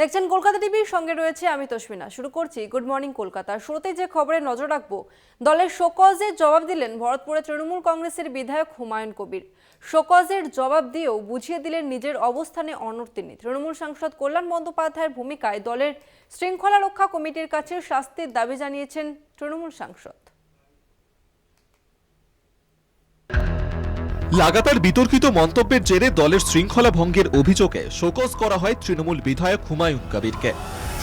দেখছেন কলকাতা টিভির সঙ্গে রয়েছে আমি তসমিনা। শুরু করছি গুড মর্নিং কলকাতা। শুরুতে যে খবরে নজর রাখবো, দলের শোকজের জবাব দিলেন ভরতপুরে তৃণমূল কংগ্রেসের বিধায়ক হুমায়ুন কবির। শোকজের জবাব দিয়েও বুঝিয়ে দিলেন নিজের অবস্থানে অনড় তিনি। তৃণমূল সাংসদ কল্যাণ বন্দ্যোপাধ্যায়ের ভূমিকায় দলের শৃঙ্খলা রক্ষা কমিটির কাছে শাস্তির দাবি জানিয়েছেন তৃণমূল সাংসদ। লাগাতার বিতর্কিত মন্তব্যের জেরে দলের শৃঙ্খলা ভঙ্গের অভিযোগে শোকজ করা হয় তৃণমূল বিধায়ক হুমায়ুন কবিরকে।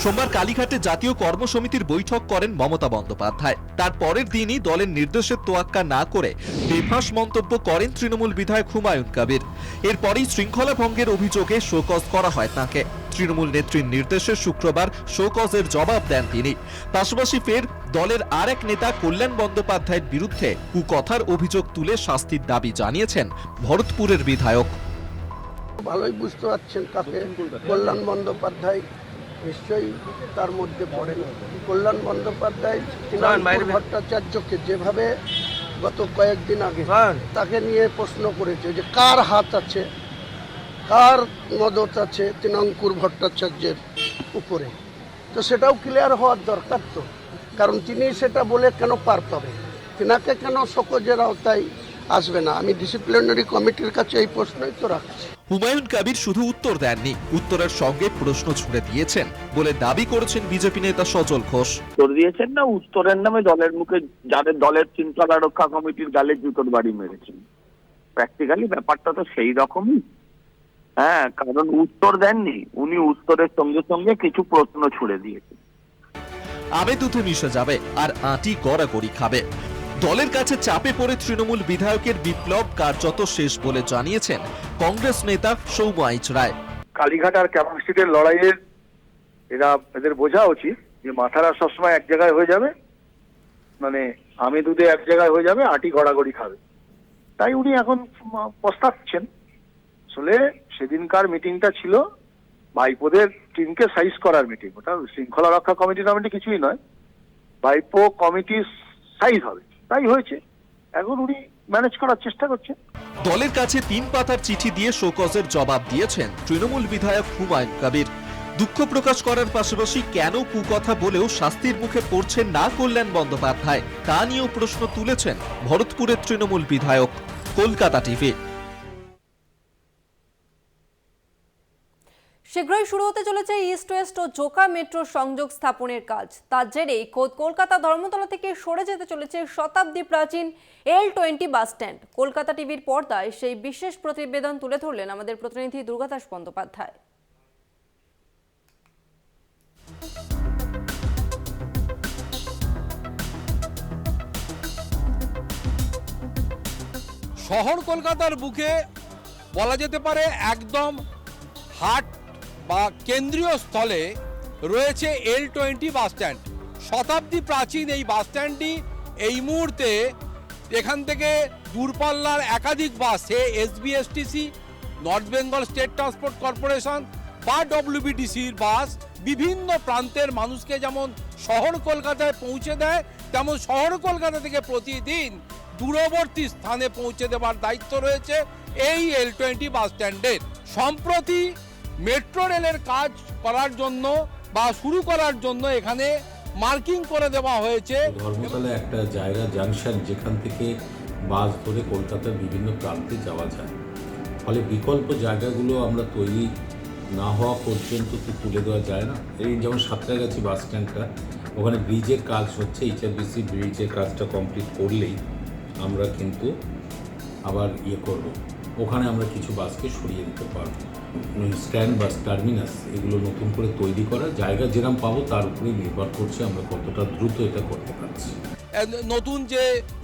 সোমবার কালীঘাটে জাতীয় কর্মসমিতির বৈঠক করেন মমতা বন্দ্যোপাধ্যায়। তার পরের দিনই দলের নির্দেশের তোয়াক্কা না করে বেফাঁস মন্তব্য করেন তৃণমূল বিধায়ক হুমায়ুন কবির। এরপরই শৃঙ্খলা ভঙ্গের অভিযোগে শোকজ করা হয় তাঁকে। তৃণমূল নেত্রীর নির্দেশে শুক্রবার শোকজের জবাব দেন তিনি। পাশাপাশি ফের দলের আর এক নেতা কল্যাণ বন্দ্যোপাধ্যায়ের বিরুদ্ধে কুকথার অভিযোগ তুলে শাস্তির দাবি জানিয়েছেন ভরতপুরের বিধায়ক। ভালোই বুঝতে পারছেন কাকে কল্যাণ বন্দ্যোপাধ্যায় নিশ্চয়ই তার মধ্যে পড়েন। কল্যাণ বন্দ্যোপাধ্যায় তৃণমূল ভট্টাচার্যকে যেভাবে গত কয়েকদিন আগে তাকে নিয়ে প্রশ্ন করেছে যে কার হাত আছে, কার মদত আছে তৃণমূল ভট্টাচার্যের উপরে, তো সেটাও ক্লিয়ার হওয়ার দরকার। তো কারণ তিনি সেটা বলে কেন পার পাবে, তিনাকে কেন শোকজের আওতায় আসবে না? আমি ডিসিপ্লিনারি কমিটির কাছে এই প্রশ্নই তো রাখছি। হুমায়ুন কবির শুধু উত্তর দেননি, উত্তরের সঙ্গে প্রশ্ন ছুড়ে দিয়েছেন বলে দাবি করেছেন বিজেপি নেতা সজল ঘোষ। উত্তর দিয়েছেন না, উত্তরের নামে দলের মুখে যাদের দলের শৃঙ্খলা রক্ষা কমিটির গালে জুতোর বাড়ি মেরেছেন। প্র্যাকটিক্যালি ব্যাপারটা তো সেই রকমই। হ্যাঁ, কারণ উত্তর দেননি উনি, উত্তরের সঙ্গে সঙ্গে কিছু প্রশ্ন ছুড়ে দিয়েছেন। আবে দুধে মিশে যাবে আর আঁটি গড়াগড়ি খাবে। দলের কাছে চাপে পড়ে তৃণমূল বিধায়কের বিপ্লব কার্যত শেষ বলে জানিয়েছেন কংগ্রেস নেতা সৌম্য আইচ রায়। কালীঘাট আর ক্যাপাসিটির লড়াইয়ের এদের বোঝা উচিত যে মাথারা সবসময় এক জায়গায় হয়ে যাবে, মানে আমি দুধে এক জায়গায় হয়ে যাবে, আটি গড়াগড়ি খাবে। তাই উনি এখন পস্তাচ্ছেন। আসলে সেদিনকার মিটিংটা ছিল ভাইপোদের টিমকে সাইজ করার মিটিং, ওটা শৃঙ্খলা রক্ষা কমিটি নামটি কিছুই নয়, ভাইপো কমিটি সাইজ হবে, তাই হয়েছে। এখন উনি ম্যানেজ করার চেষ্টা করছেন। দলের কাছে 3 পাতার চিঠি দিয়ে শোকজের জবাব দিয়েছেন তৃণমূল বিধায়ক হুমায়ুন কবির। দুঃখ প্রকাশ করার পাশাপাশি কেন কুকথা বলেও শাস্তির মুখে পড়ছেন না কল্যাণ বন্দ্যোপাধ্যায় তা নিয়েও প্রশ্ন তুলেছেন ভরতপুরের তৃণমূল বিধায়ক। কলকাতা টিভি। শীঘ্রই শুরু হতে চলেছে ইস্ট ওয়েস্ট ও জোকা মেট্রো সংযোগ স্থাপনের কাজ। তার জেরেই খোদ কলকাতা ধর্মতলা থেকে সরে যেতে চলেছে শতাব্দী প্রাচীন L20 বাস স্ট্যান্ড। কলকাতা টিভির পর্দায় সেই বিশেষ প্রতিবেদন তুলে ধরলেন আমাদের প্রতিনিধি দুর্গাদাস বন্দ্যোপাধ্যায়। শহর কলকাতার বুকে বলা যেতে পারে একদম হাট বা কেন্দ্রীয় স্থলে রয়েছে L20 বাস স্ট্যান্ড। শতাব্দী প্রাচীন এই বাস স্ট্যান্ডটি এই মুহূর্তে এখান থেকে দূরপাল্লার একাধিক বাস, সে SBSTC, north Bengal state transport corporation বা WBTCর বাস বিভিন্ন প্রান্তের মানুষকে যেমন শহর কলকাতায় পৌঁছে দেয়, তেমন শহর কলকাতা থেকে প্রতিদিন দূরবর্তী স্থানে পৌঁছে দেওয়ার দায়িত্ব রয়েছে এই L20 বাস স্ট্যান্ডের। সম্প্রতি মেট্রো রেলের কাজ করার জন্য বা শুরু করার জন্য এখানে মার্কিং করে দেওয়া হয়েছে। ধর্মতলা একটা জায়গা জাংশন, যেখান থেকে বাস ধরে কলকাতার বিভিন্ন প্রান্তে যাওয়া যায়। ফলে বিকল্প জায়গাগুলো আমরা তৈরি না হওয়া পর্যন্ত তো তুলে দেওয়া যায় না। এই যেমন সাঁতরাগাছি বাস স্ট্যান্ডটা, ওখানে ব্রিজের কাজ হচ্ছে, HRBC ব্রিজের কাজটা কমপ্লিট করলেই আমরা কিন্তু আবার করব, ওখানে আমরা কিছু বাসকে সরিয়ে দিতে পারব। স্ট্যান্ড বাস টার্মিনাস এগুলো নতুন করে তৈরি করা জায়গা যেরকম পাবো তার উপরেই নির্ভর করছে আমরা কতটা দ্রুত এটা করতে পারছি। নতুন যে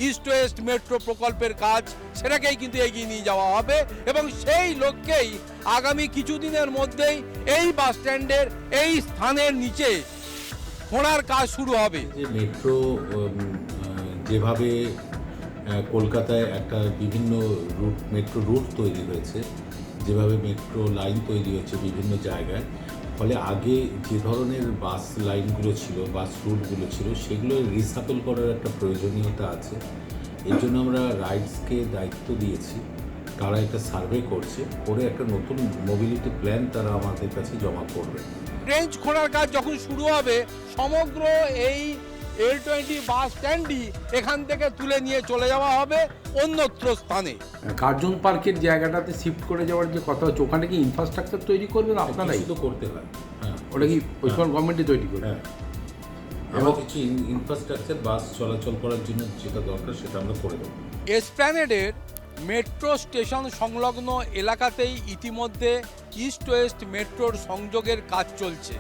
ইস্ট ওয়েস্ট মেট্রো প্রকল্পের কাজ, সেটাকেই কিন্তু এগিয়ে নিয়ে যাওয়া হবে এবং সেই লক্ষ্যেই আগামী কিছুদিনের মধ্যেই এই বাস স্ট্যান্ডের এই স্থানের নিচে খোঁড়ার কাজ শুরু হবে। যে মেট্রো যেভাবে কলকাতায় একটা বিভিন্ন মেট্রো রুট তৈরি হয়েছে, যেভাবে মেট্রো লাইন তৈরি হচ্ছে বিভিন্ন জায়গায়, ফলে আগে যে ধরনের বাস লাইনগুলো ছিল, বাস রুটগুলো ছিল, সেগুলো রিসাপেল করার একটা প্রয়োজনীয়তা আছে। এর জন্য আমরা রাইডসকে দায়িত্ব দিয়েছি, তারা একটা সার্ভে করছে, করে একটা নতুন মোবিলিটি প্ল্যান তারা আমাদের কাছে জমা করবে। ট্রেঞ্চ খোঁড়ার কাজ যখন শুরু হবে, সমগ্র এই L20 বাস স্ট্যান্ডই এখান থেকে তুলে নিয়ে চলে যাওয়া হবে অন্যত্র স্থানে। কার্জন পার্কের জায়গাটাতে শিফট করে যাওয়ার যে কথা হচ্ছে, ওখানে কি ইনফ্রাস্ট্রাকচার তৈরি করবেন আপনারাই? কিছু তো করতে হয়। হ্যাঁ, ওটা কি পশ্চিমবঙ্গ গভর্নমেন্টই তৈরি করবে? হ্যাঁ, আমরা কিছু ইনফ্রাস্ট্রাকচার বাস চলাচল করার জন্য যেটা দরকার সেটা আমরা করে দেবো। এসপ্ল্যানেডের মেট্রো স্টেশন সংলগ্ন এলাকাতেই ইতিমধ্যে ইস্ট ওয়েস্ট মেট্রোর সংযোগের কাজ চলছে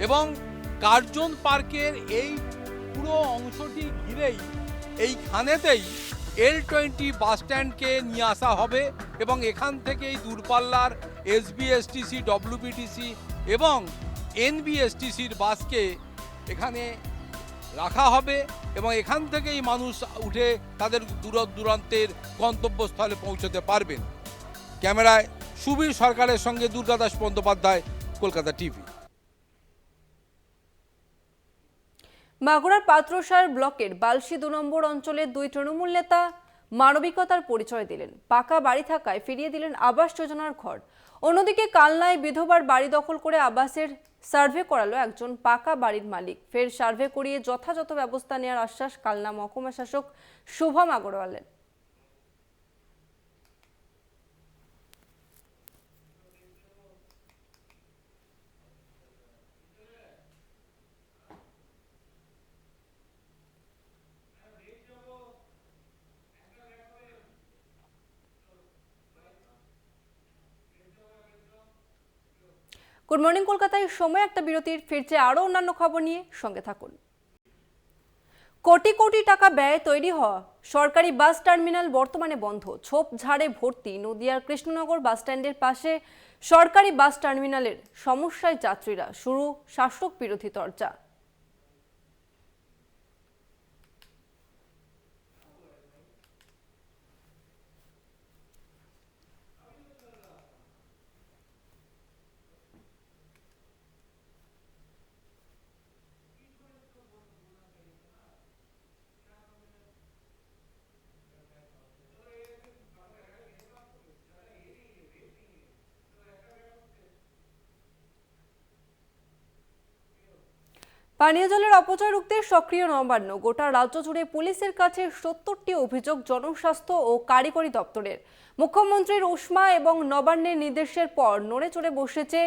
এবং কার্জন পার্কের এই পুরো অংশটি ঘিরেই এইখানেতেই L20 বাস স্ট্যান্ডকে নিয়ে আসা হবে এবং এখান থেকেই দূরপাল্লার SBSTC, WBTC এবং NBSTCর বাসকে এখানে রাখা হবে এবং এখান থেকেই মানুষ উঠে তাদের দূর দূরান্তের গন্তব্যস্থলে পৌঁছতে পারবেন। ক্যামেরায় সুবীর সরকারের সঙ্গে দুর্গা দাস বন্দ্যোপাধ্যায়, কলকাতা টিভি। মাগুরার পাত্রসার ব্লকের বালসি 2 নম্বর অঞ্চলের 2 তৃণমূল নেতা মানবিকতার পরিচয় দিলেন। পাকা বাড়ি থাকায় ফিরিয়ে দিলেন আবাস যোজনার ঘর। অন্যদিকে কালনায় বিধবার বাড়ি দখল করে আবাসের সার্ভে করালো একজন পাকা বাড়ির মালিক। ফের সার্ভে করিয়ে যথাযথ ব্যবস্থা নেওয়ার আশ্বাস কালনা মহকুমা শাসক শুভম আগরওয়ালের। গুড মর্নিং কলকাতায় সময় একটা বিরতির, ফিরছে আরও অন্যান্য খবর নিয়ে, সঙ্গে থাকুন। কোটি কোটি টাকা ব্যয়ে তৈরি হওয়া সরকারি বাস টার্মিনাল বর্তমানে বন্ধ। ঝোপঝাড়ে ভর্তি নদিয়ার কৃষ্ণনগর বাস স্ট্যান্ডের পাশে সরকারি বাস টার্মিনালের সমস্যায় যাত্রীরা, শুরু শাসক বিরোধী চর্চা। পানীয় জলের অপচয় রুখতে সক্রিয় নবান্ন। গোটা রাজ্য জুড়ে পুলিশের কাছে 70টি অভিযোগ জনস্বাস্থ্য ও কারিগরি দপ্তরের। মুখ্যমন্ত্রীর উষ্মা এবং নবান্নের নির্দেশের পর নড়ে চড়ে বসেছে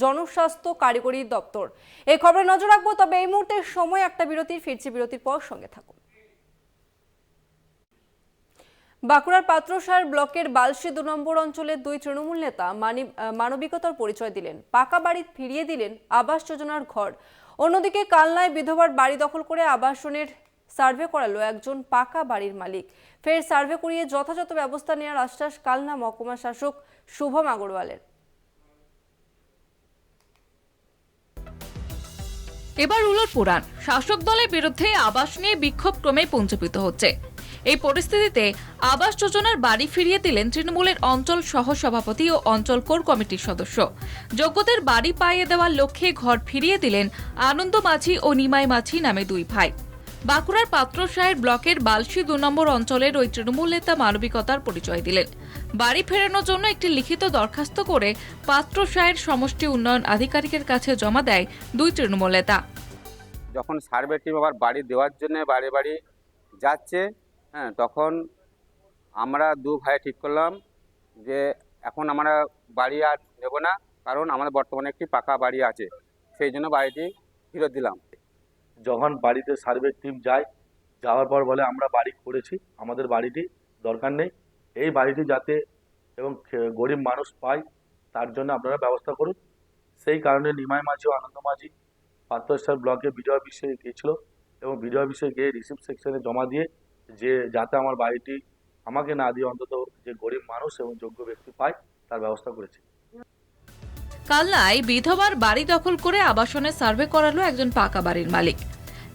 জনস্বাস্থ্য কারিগরি দপ্তর। এই খবরে নজর রাখবো, তবে এই মুহূর্তে সময় একটা বিরতির, ফিরছি বিরতির পর, সঙ্গে থাকুন। বাঁকুড়ার পাত্রসার ব্লকের বালসি 2 নম্বর অঞ্চলের 2 তৃণমূল নেতা মানবিকতার পরিচয় দিলেন। পাকা বাড়ি ফিরিয়ে দিলেন আবাস যোজনার ঘর। অন্যদিকে কালনায় বিধবার বাড়ি দখল করে আবাসনের সার্ভে করালো একজন পাকা বাড়ির মালিক। ফের সার্ভে করিয়ে যথাযথ ব্যবস্থা নেওয়ার আশ্বাস কালনা মহকুমা শাসক শুভম আগরওয়ালের। এবার উলট পুরাণ, শাসক দলের বিরুদ্ধে আবাস নিয়ে বিক্ষোভ ক্রমে পঞ্চীপিত হচ্ছে। এই পরিস্থিতিতে আবাস যোজনার বাড়ি ফিরিয়ে দিলেন তৃণমূলের অঞ্চল সহ সভাপতি ও অঞ্চল কোর কমিটির সদস্য। যোগ্যদের বাড়ি পাইয়ে দেওয়ার লক্ষ্যে ঘর ফিরিয়ে দিলেন আনন্দ মাঝি ও নিমাই মাঝি নামে 2 ভাই। বাঁকুড়ার পাত্রসাহের ব্লকের বালসি 2 নম্বর অঞ্চলের ওই তৃণমূল নেতা মানবিকতার পরিচয় দিলেন। বাড়ি ফেরানোর জন্য একটি লিখিত দরখাস্ত করে পাত্রসাহের সমষ্টি উন্নয়ন আধিকারিকের কাছে জমা দেয় 2 তৃণমূল নেতা। যখন সার্ভে টিম আবার বাড়ি দেওয়ার জন্য বাড়ি বাড়ি যাচ্ছে, তখন আমরা 2 ভাই ঠিক করলাম যে এখন আমরা বাড়ি আর নেব না, কারণ আমাদের বর্তমানে একটি পাকা বাড়ি আছে, সেই জন্য বাড়িটি ফেরত দিলাম। যখন বাড়িতে সার্ভে টিম যায়, যাওয়ার পর বলে আমরা বাড়ি করেছি, আমাদের বাড়িটি দরকার নেই, এই বাড়িটি যাতে এবং গরিব মানুষ পায় তার জন্য আপনারা ব্যবস্থা করুন। সেই কারণে নিমাই মাঝি ও আনন্দ মাঝি পাত্রসার ব্লকে বিডিও অফিসে গিয়েছিল এবং বিডিও অফিসে গিয়ে রিসিপ্ট সেকশনে জমা দিয়ে যে যাতে আমার বাড়িটি আমাকে না দিয়ে অন্তত যে গরিব মানুষ এবং যোগ্য ব্যক্তি পায় তার ব্যবস্থা করেছি। কালনায় বিধবার বাড়ি দখল করে আবাসনের সার্ভে করালো একজন পাকা বাড়ির মালিক।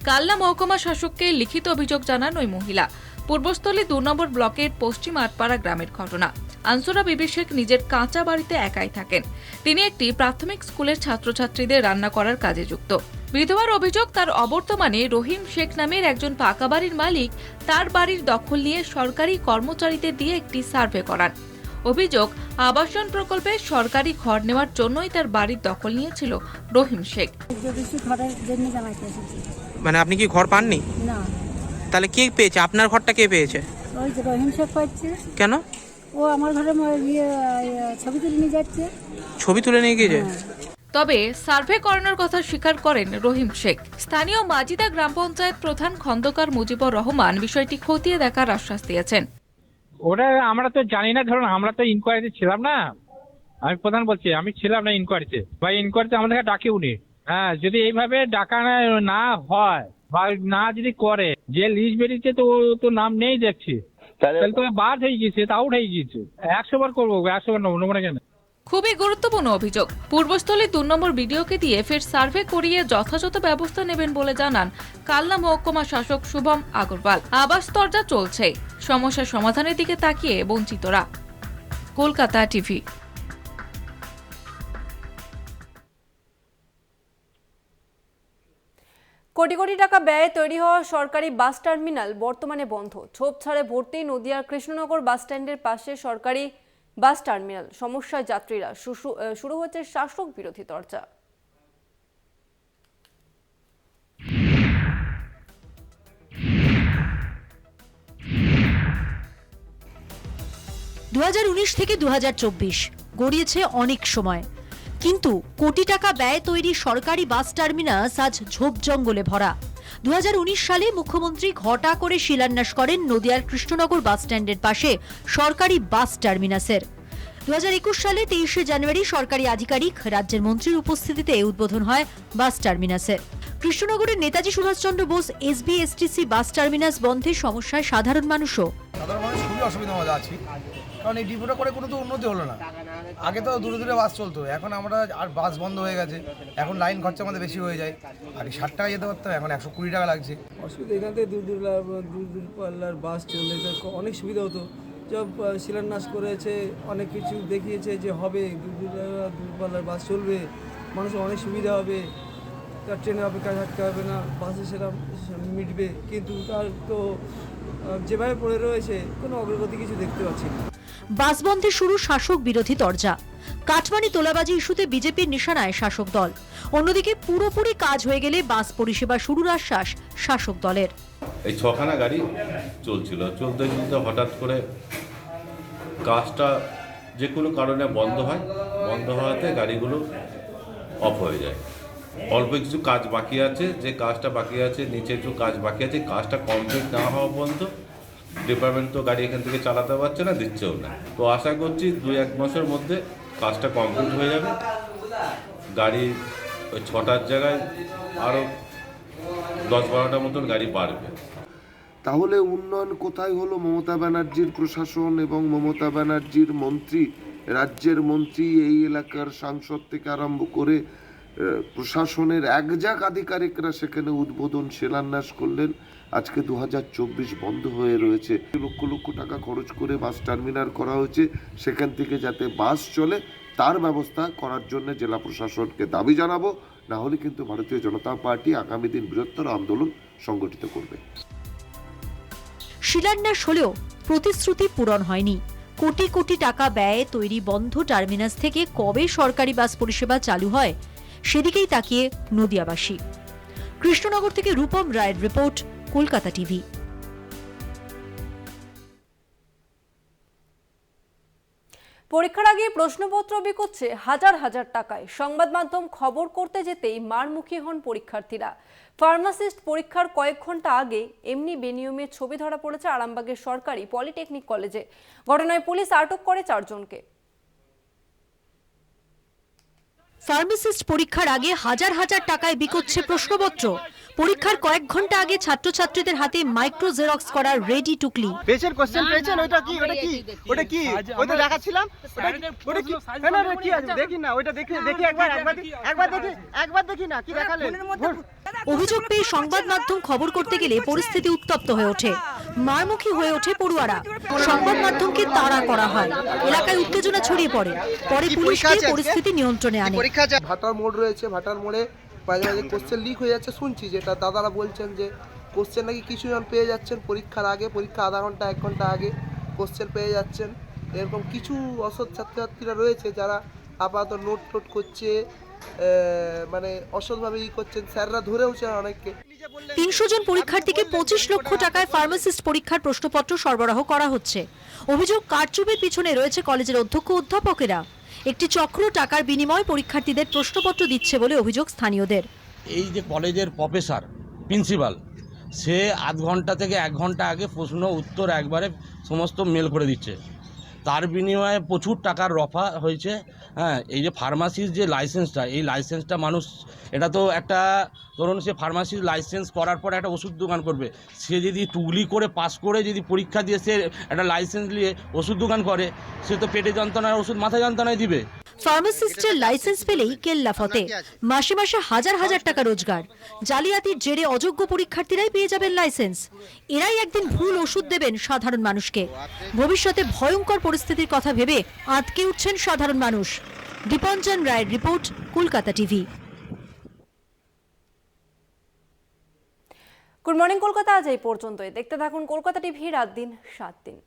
কালনা মহকুমা শাসককে লিখিত অভিযোগ জানান ওই মহিলা। পূর্বস্থলী 2 নম্বর ব্লকের পশ্চিম আটপাড়া গ্রামের ঘটনা। আনসুরা বিবি শেখ নিজের কাঁচা বাড়িতে একাই থাকেন। তিনি একটি প্রাথমিক স্কুলের ছাত্রছাত্রীদের রান্না করার কাজে যুক্ত। বিধবার অভিযোগ, তার অবর্তমানে রহিম শেখ নামের একজন পাকা বাড়ির মালিক তার বাড়ির দখল নিয়ে সরকারি কর্মচারীদের দিয়ে একটি সার্ভে করান। অভিযোগ, আবাসন প্রকল্পে সরকারি ঘর নেওয়ার জন্যই তার বাড়ির দখল নিয়েছিল রহিম শেখ। মানে আপনি কি ঘর পাননি? না। তাহলে কে পেয়েছে? আপনার ঘরটা কে পেয়েছে? ওই যে রহিম শেখ পাচ্ছে। কেন? ও আমার ঘরে ছবি তুলে নিয়ে যাচ্ছে। ছবি তুলে নিয়ে গিয়েছে? তবে সার্ভে করানোর কথা স্বীকার করেন রহিম শেখ। স্থানীয় মাজিদা গ্রাম পঞ্চায়েত প্রধান খন্দকার মুজিবুর রহমান বিষয়টি খতিয়ে দেখার আশ্বাস দিয়েছেন। ওটা আমরা তো জানি না, ধরুন আমরা তো ইনকোয়ারিতে ছিলাম না। আমি প্রধান বলছি, আমি ছিলাম না ইনকোয়ারিতে, বা ইনকোয়ারিতে আমাদেরকে ডাকে উনি। হ্যাঁ, যদি এইভাবে ডাকা না হয় বা না যদি করে, যে লিস্ট বেরিয়েছে তো ও তো নাম নেই দেখছি, তাহলে তো বাদ হয়ে গিয়েছে, তা আউট হয়ে গিয়েছে। 100 বার করবো, 100 বার নেবো না কেন? খুবই গুরুত্বপূর্ণ অভিযোগ। পূর্বস্থলী 2 নম্বর বিডিওকে দিয়ে ফের সার্ভে করিয়ে যথাযথ ব্যবস্থা নেবেন বলে জানান কালনা মহকুমা শাসক শুভম আগরওয়াল। আবাস তরজা চলছে, সমস্যা সমাধানের দিকে তাকিয়ে বঞ্চিতরা। কলকাতা টিভি। কোটি কোটি টাকা ব্যয়ে তৈরি হওয়া সরকারি বাস টার্মিনাল বর্তমানে বন্ধ। ঝোপঝাড়ে ভর্তি নদিয়ার কৃষ্ণনগর বাস স্ট্যান্ডের পাশে সরকারি বাস টার্মিনাল। সমস্যায় যাত্রীরা, শুরু হচ্ছে শাসক বিরোধী চর্চা। থেকে 2024 গড়িয়েছে অনেক সময়, কিন্তু কোটি টাকা ব্যয়ে তৈরি সরকারি বাস টার্মিনাস আজ ঝোপ জঙ্গলে ভরা। 2019 সালে মুখ্যমন্ত্রী ঘটা করে শিলান্যাস করেন নদিয়ার কৃষ্ণনগর বাস স্ট্যান্ডের পাশে সরকারি বাস টার্মিনাসের। 2021 সালে 23শে জানুয়ারি সরকারি আধিকারিক, রাজ্যের মন্ত্রীর উপস্থিতিতে উদ্বোধন হয় বাস টার্মিনাসের। কৃষ্ণনগরের Netaji Subhash Chandra Bose SBSTC bus terminus বন্ধে সমস্যায় সাধারণ মানুষও। সাধারণ মানুষ খুবই অসুবিধার মধ্যে আছি, কারণ এই ডিপোটা করে কোনো তো উন্নতি হলো না। আগে তো দূরে দূরে বাস চলতো, এখন আমরা আর বাস বন্ধ হয়ে গেছে, এখন লাইন খরচা আমাদের বেশি হয়ে যায়। আগে 60 টাকা যেতে পারতাম, এখন 120 টাকা লাগছে। অসুবিধা এখান থেকে দূর দূর পাল্লার বাস চললে অনেক সুবিধা হতো। সব শিলান্যাস করেছে, অনেক কিছু দেখিয়েছে যে হবে, দূর পাল্লার বাস চলবে, মানুষের অনেক সুবিধা হবে, তার ট্রেনে অপেক্ষা থাকতে হবে না, বাসে সেটা মিটবে। কিন্তু তার তো যেভাবে পড়ে রয়েছে কোনো অগ্রগতি কিছু দেখতে পাচ্ছি না। বাস বন্ধে শুরু শাসক বিরোধী তরজা। কাটমানি তোলাবাজি ইস্যুতে বিজেপির নিশানায় শাসক দল। অন্যদিকে পুরোপুরি কাজ হয়ে গেলে বাস পরিষেবা শুরুর আশ্বাস শাসক দলের। এই 6খানা গাড়ি চলছিল, চলতে চলতে হঠাৎ করে কাজটা যে কোনো কারণে বন্ধ হয়, বন্ধ হওয়াতে গাড়িগুলো অফ হয়ে যায়। অল্প কিছু কাজ বাকি আছে, যে কাজটা বাকি আছে, নিচে একটু কাজ বাকি আছে, কাজটা কমপ্লিট না হওয়া পর্যন্ত ডিপার্টমেন্ট তো গাড়ি এখান থেকে চালাতে পারছে না, দিচ্ছেও না। তো আশা করছি 2-1 মাসের মধ্যে কাজটা কমপ্লিট হয়ে যাবে। গাড়ি ওই 6টার জায়গায় আরও 10-12টার মতন গাড়ি বাড়বে। তাহলে উন্নয়ন কোথায় হলো? মমতা ব্যানার্জির প্রশাসন এবং মমতা ব্যানার্জির মন্ত্রী, রাজ্যের মন্ত্রী, এই এলাকার সাংসদ থেকে আরম্ভ করে প্রশাসনের একজাক আধিকারিকরা সেখানে উদ্বোধন শিলান্যাস করলেন। আজকে 2024 বন্ধ হয়ে রয়েছে। লক্ষ লক্ষ টাকা খরচ করে বাস টার্মিনাল করা হয়েছে, সেখান থেকে যাতে বাস চলে তার ব্যবস্থা করার জন্য জেলা প্রশাসনকে দাবি জানাবো। না হলে কিন্তু ভারতীয় জনতা পার্টি আগামী দিন বৃহত্তর আন্দোলন সংগঠিত করবে। শিলান্যাস হলেও প্রতিশ্রুতি পূরণ হয়নি। কোটি কোটি টাকা ব্যয়ে তৈরি বন্ধ টার্মিনাস থেকে কবে সরকারি বাস পরিষেবা চালু হয়, সেদিকেই তাকিয়ে নদিয়াবাসী। কৃষ্ণনগর থেকে রূপম রায়ের রিপোর্ট, কলকাতা টিভি। পরীক্ষার আগে প্রশ্নপত্র বিকোচ্ছে হাজার হাজার টাকায়। সংবাদ মাধ্যম খবর করতে যেতেই মারমুখী হন পরীক্ষার্থীরা। ফার্মাসিস্ট পরীক্ষার কয়েক ঘন্টা আগে এমনি বেনিয়মের ছবি ধরা পড়েছে আরামবাগের সরকারি পলিটেকনিক কলেজে। ঘটনায় পুলিশ আটক করে 4 জনকে। ফার্মাসিস্ট পরীক্ষার আগে হাজার হাজার টাকায় বিকোচ্ছে প্রশ্নপত্র। পরীক্ষার কয়েক ঘন্টা আগে ছাত্রছাত্রীদের হাতে মাইক্রো জেরক্স করার রেডি টুকলি। পেজের কোশ্চেন পেয়েছেন? ওটা কি ওটা কি ওটা দেখাচ্ছিলাম, ওটা কি না না কি আছে দেখি না, ওটা দেখি একবার দেখি না কি দেখালেন। অভিযোগ পেয়ে সংবাদ মাধ্যম খবর করতে গেলে পরিস্থিতি উত্তপ্ত হয়ে ওঠে, মারমুখী হয়ে ওঠে পড়ুয়ারা। সংবাদ মাধ্যমকে তাড়া করা হয়, এলাকায় উত্তেজনা ছড়িয়ে পড়ে। পরে পুলিশ পরিস্থিতি নিয়ন্ত্রণে আনে। ভাটার মোড় রয়েছে, ভাটার মোড়ে মাঝে মাঝে কোশ্চেন লিক হয়ে যাচ্ছে শুনছি, যেটা দাদারা বলছেন যে কোশ্চেন নাকি কিছুজন পেয়ে যাচ্ছেন পরীক্ষার আগে, পরীক্ষা আধা ঘন্টা 1 ঘন্টা আগে কোশ্চেন পেয়ে যাচ্ছেন। এরকম কিছু অসৎ ছাত্রছাত্রীরা রয়েছে যারা আপাতত নোট টোট করছে, মানে অসৎভাবে করছেন, স্যাররা ধরেওছে অনেককে। ৩০০ জন পরীক্ষার্থীকে 25 লক্ষ টাকায় ফার্মাসিস্ট পরীক্ষার প্রশ্নপত্র সরবরাহ করা হচ্ছে। অভিযোগ, কারচুপির পিছনে রয়েছে কলেজের অধ্যক্ষ অধ্যাপকেরা। একটি চক্র টাকার বিনিময়ে পরীক্ষার্থীদের প্রশ্নপত্র দিচ্ছে বলে অভিযোগ স্থানীয়দের। এই যে কলেজের প্রফেসর প্রিন্সিপাল, সে আধ ঘন্টা থেকে 1 ঘন্টা আগে প্রশ্ন উত্তর একবারে সমস্ত মেল করে দিচ্ছে, তার বিনিময়ে প্রচুর টাকার রফা হয়েছে। হ্যাঁ, এই যে ফার্মাসির যে লাইসেন্সটা, এই লাইসেন্সটা মানুষ, এটা তো একটা ধরুন সে ফার্মাসির লাইসেন্স করার পর একটা ওষুধ দোকান করবে, সে যদি টুগলি করে পাস করে যদি পরীক্ষা দিয়ে সে একটা লাইসেন্স নিয়ে ওষুধ দোকান করে, সে তো পেটে যন্ত্রণার ওষুধ মাথা যন্ত্রণায় দিবে। ফার্মাসিস্টের লাইসেন্স পেলেই কেল্লা ফতে, মাসে মাসে হাজার হাজার টাকা রোজগার। জালিয়াতির জেরে অযোগ্য পরীক্ষার্থীরাই পেয়ে যাবেন লাইসেন্স। এরাই একদিন ভুল ওষুধ দেবেন সাধারণ মানুষকে। ভবিষ্যতে ভয়ঙ্কর পরিস্থিতির কথা ভেবে আটকে উঠছেন সাধারণ মানুষ। দীপঞ্জন রায়ের report, Kolkata TV. Good morning Kolkata আজ এই পর্যন্তই। দেখতে থাকুন কলকাতা টিভি, রাত দিন 7 দিন।